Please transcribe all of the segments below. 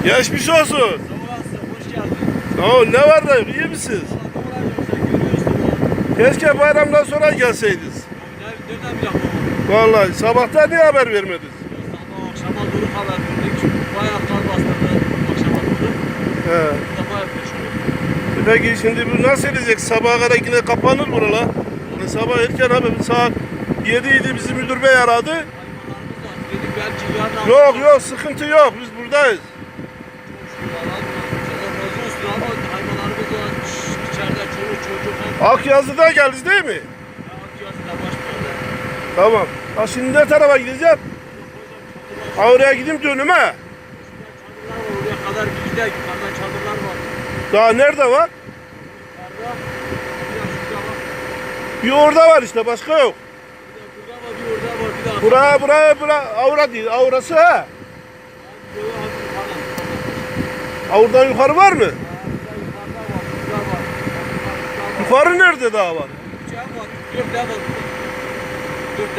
Geçmiş olsun. Sağ olasın, hoş geldin. Sağ ol, ne var da iyi misiniz? Keşke bayramdan sonra gelseydiniz. Nereden bir yapalım? Vallahi sabahtan niye haber vermediniz? Sabah akşama doğru haber verdik. Çünkü bayağı kar bastırdı akşama doğru. He. Burada bayağı meşhur. Peki şimdi bu nasıl edecek? Sabaha kadar yine kapanır buralar. Yani sabah erken abi saat 7 idi bizi müdür bey aradı. Hayvanlarımız var. Dedik belki yarın Yok sıkıntı yok biz buradayız. razı olsun ama hayvanlarımız var. İçeride çoluk çocuk hem Akyazı'da geldiniz değil mi? Akyazı'da başlıyor. Tamam. Ha şimdi ne tarafa gideceğim? Ha oraya gideyim dönüme. Çadırlar var, oraya kadar bir gidelim. Yukarıda çadırlar var. Daha nerede var? Yukarıda biraz şurada var. Bir orada var işte başka yok. Bir burada var, bir orada var. Bir daha Bura avra değil. Avrası ha. Avradan yukarı var mı? Yukarı nerede daha var?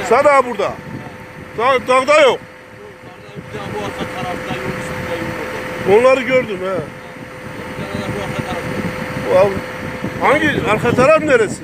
Sana burada. Dağda yok. Onları gördüm he. Hangi arka taraf neresi?